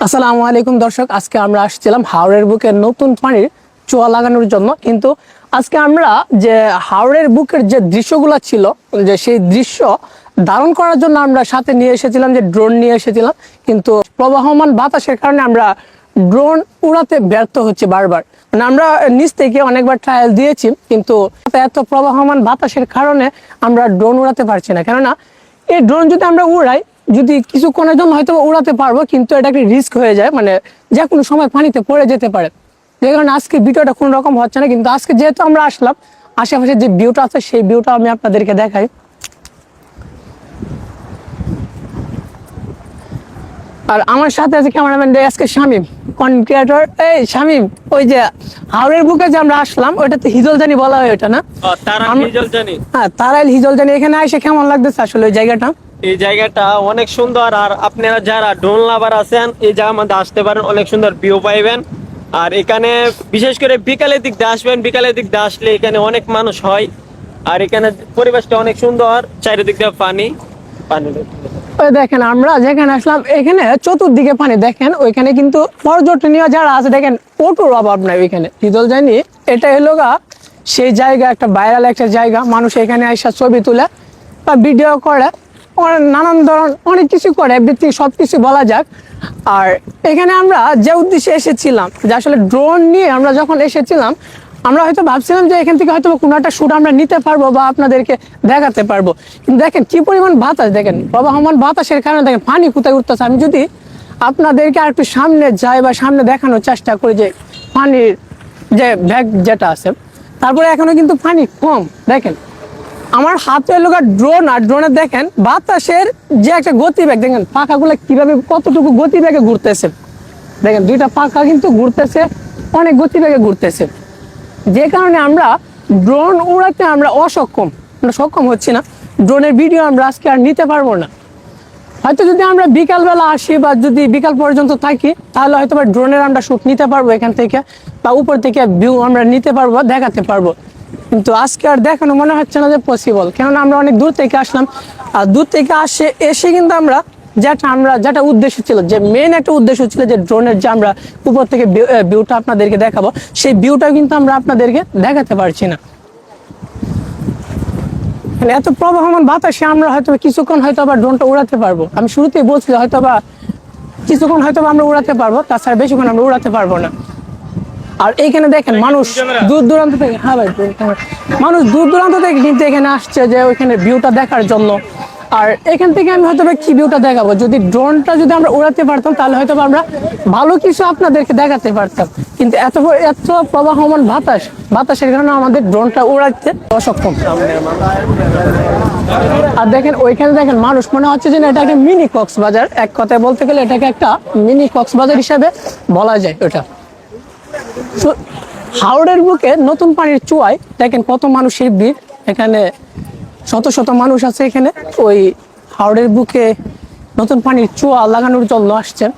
আসসালামু আলাইকুম দর্শক, আজকে আমরা আসছিলাম হাওরের বুকে নতুন পানির চুয়া লাগানোর জন্য। কিন্তু আজকে আমরা যে হাওরের বুকের যে দৃশ্যগুলো ছিল, যে সেই দৃশ্য ধারণ করার জন্য আমরা সাথে নিয়ে এসেছিলাম, যে ড্রোন নিয়ে এসেছিলাম। কিন্তু প্রবাহমান বাতাসের কারণে আমরা ড্রোন উড়াতে ব্যর্থ হচ্ছে বারবার। মানে আমরা নিচ থেকে অনেকবার ট্রায়াল দিয়েছি, কিন্তু এত প্রবাহমান বাতাসের কারণে আমরা ড্রোন উড়াতে পারছি না। কেননা এই ড্রোন যদি আমরা উড়াই, যদি কিছুক্ষণের জন্য হয়তো উড়াতে পারবো, কিন্তু এটা একটা রিস্ক হয়ে যায়, মানে যে কোনো সময় পানিতে পড়ে যেতে পারে। যে কারণে আজকে ভিডিওটা কোনো রকম হচ্ছে না। কিন্তু আজকে যেহেতু আমরা আসলাম, আশেপাশে যে ভিউটা আছে সেই ভিউটা আমি আপনাদেরকে দেখাই। আর আমার সাথে আছে ক্যামেরাম্যান আজকে শামীম, কন্টেন্ট ক্রিয়েটর। এই শামীম, ওই যে হাওরের বুকে যে আমরা আসলাম, ওইটাতে হিজলজানি বলা হয় ওটা না? হ্যাঁ, তারাইল হিজলজানি। এখানে এসে কেমন লাগতেছে আসলে ওই জায়গাটা? এই জায়গাটা অনেক সুন্দর। আর আপনারা যারা ড্রোন লাভার আছেন, এই জায়গার মধ্যে আসতে পারেন, অনেক সুন্দর ভিউ পাইবেন। আর এখানে বিশেষ করে বিকালের দিক দিয়ে আসবেন, বিকালের দিক দিয়ে আসলে এখানে অনেক মানুষ হয়। আর এখানে পরিবেশটা অনেক সুন্দর, চারিদিক দিয়ে পানি পানি। ওই দেখেন আমরা যেখানে আসলাম, এখানে চতুর্দিকে পানি। দেখেন ওইখানে কিন্তু পর্যটনীয় যারা আছে, দেখেন অটোর অভাব নাই ওইখানে। হিজলজানি এটা হলো সেই জায়গা, একটা ভাইরাল একটা জায়গা। মানুষ এখানে এসে ছবি তুলে বা ভিডিও করে, নানান ধরনের অনেক কিছু করে, এভরিথিং সবকিছু বলা যাক। আর এখানে আমরা যে উদ্দেশ্যে এসেছিলাম, যে আসলে ড্রোন নিয়ে আমরা যখন এসেছিলাম, আমরা হয়তো ভাবছিলাম যে এখান থেকে হয়তো কোনো একটা শুট আমরা নিতে পারবো বা আপনাদেরকে দেখাতে পারবো। কিন্তু দেখেন কি পরিমাণ বাতাস, দেখেন প্রবাহমান বাতাসের কারণে দেখেন পানি কোথায় উঠতেছে। আমি যদি আপনাদেরকে আর একটু সামনে যাই বা সামনে দেখানোর চেষ্টা করি, যে পানির যে ব্যাগ যেটা আছে, তারপরে এখনো কিন্তু পানি কম। দেখেন আমার হাতে এলো ড্রোন, আর ড্রোনে দেখেন বাতাসের যে একটা গতিবেগ, দেখেন পাখাগুলো কিভাবে কতটুকু গতিবেগে ঘুরতেছে। দেখেন দুইটা পাখা কিন্তু ঘুরতেছে, অনেক গতিবেগে ঘুরতেছে। যে কারণে আমরা ড্রোন উড়াতে আমরা সক্ষম হচ্ছি না। ড্রোনের ভিডিও আমরা আজকে আর নিতে পারবো না। হয়তো যদি আমরা বিকালবেলা আসি বা যদি বিকাল পর্যন্ত থাকি, তাহলে হয়তো বা ড্রোনের আমরা শুট নিতে পারবো এখান থেকে, বা উপর থেকে ভিউ আমরা নিতে পারবো, দেখাতে পারবো। কিন্তু আজকে আর দেখানো মনে হচ্ছে না যে পসিবল। কেননা আমরা অনেক দূর থেকে আসলাম, আর দূর থেকে এসে কিন্তু আমরা যেটা উদ্দেশ্য ছিল, যে মেন একটা উদ্দেশ্য ছিল যে ড্রোনের যে আমরা উপর থেকে ভিউটা আপনাদেরকে দেখাবো, সেই ভিউটা কিন্তু আমরা আপনাদেরকে দেখাতে পারছি না। এত প্রবাহমান বাতাসে আমরা হয়তো কিছুক্ষণ হয়তো আবার ড্রোনটা উড়াতে পারবো। আমি শুরুতেই বলছি হয়তো বা কিছুক্ষণ হয়তো আমরা উড়াতে পারবো, তাছাড়া বেশিক্ষণ আমরা উড়াতে পারবো না। আর এইখানে দেখেন মানুষ দূর দূরান্ত থেকে, হ্যাঁ ভাই, মানুষ দূর দূরান্ত থেকে কিন্তু এখানে আসছে যে ওইখানে ভিউটা দেখার জন্য। আর এখান থেকে আমি হয়তো কি ভিউটা দেখাবো, যদি ড্রোনটা যদি আমরা উড়াতে পারতাম, তাহলে হয়তো আমরা ভালো কিছু আপনাদেরকে দেখাতে পারতাম। কিন্তু এত প্রবাহমান বাতাসের কারণে আমাদের ড্রোনটা উড়াতে অসক্ষম। আর দেখেন ওইখানে দেখেন মানুষ, মনে হচ্ছে যে এটা একটা মিনি কক্সবাজার। এক কথায় বলতে গেলে এটাকে একটা মিনি কক্সবাজার হিসাবে বলা যায়। ওটা হাওরের বুকে নতুন পানির চুয়ায় দেখেন কত মানুষের ভিড়। এখানে শত শত মানুষ আছে এখানে ওই হাওরের বুকে নতুন পানির চুয়া লাগানোর জন্য আসছেন।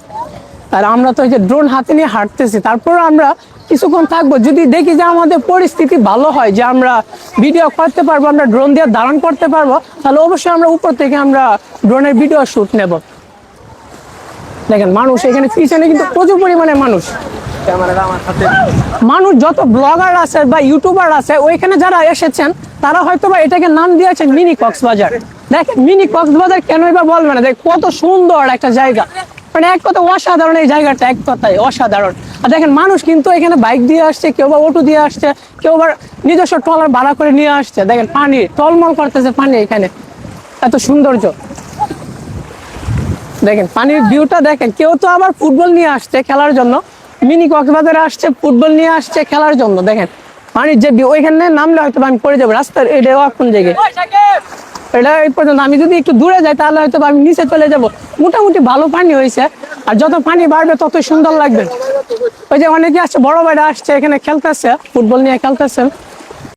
আর আমরা তো এই যে ড্রোন হাতে নিয়ে হাঁটতেছি, তারপর আমরা কিছুক্ষণ থাকবো। যদি দেখি যে আমাদের পরিস্থিতি ভালো হয়, যে আমরা ভিডিও করতে পারবো, আমরা ড্রোন দিয়ে ধারণ করতে পারবো, তাহলে অবশ্যই আমরা উপর থেকে আমরা ড্রোনের ভিডিও শুট নেব। দেখেন মানুষ এখানে পিছনে কিন্তু প্রচুর পরিমাণে মানুষ যত ব্লগার আছে বা ইউটিউবার আছে, ওইখানে যারা এসেছেন তারা হয়তো বা এটাকে নাম দিয়েছেন মিনি কক্সবাজার। দেখেন মিনি কক্সবাজার কেনই বা বলবে না, দেখ কত সুন্দর একটা জায়গা। মানে এক কথা অসাধারণ এই জায়গাটা, এক কথায় অসাধারণ। আর দেখেন মানুষ কিন্তু এখানে বাইক দিয়ে আসছে, কেউ বা অটো দিয়ে আসছে, কেউ বা নিজস্ব ট্রলার ভাড়া করে নিয়ে আসছে। দেখেন পানি টলমল করতেছে, পানি এখানে এত সৌন্দর্য। দেখেন পানির ভিউটা দেখেন। কেউ তো আবার ফুটবল নিয়ে আসছে খেলার জন্য, মিনি কক্সবাজারে আসছে ফুটবল নিয়ে আসছে খেলার জন্য। দেখেন পানির যে ভিউ, ওইখানে নামলে হয়তো আমি পড়ে যাবো রাস্তার। এটা কোন জায়গায়, এটা এই পর্যন্ত। আমি যদি একটু দূরে যাই তাহলে হয়তো আমি নিচে চলে যাব। মোটামুটি ভালো পানি হয়েছে, আর যত পানি বাড়বে তত সুন্দর লাগবে। ওই যে অনেকে আসছে, বড় ভাইরা আসছে এখানে খেলতেছে, ফুটবল নিয়ে খেলতেছে।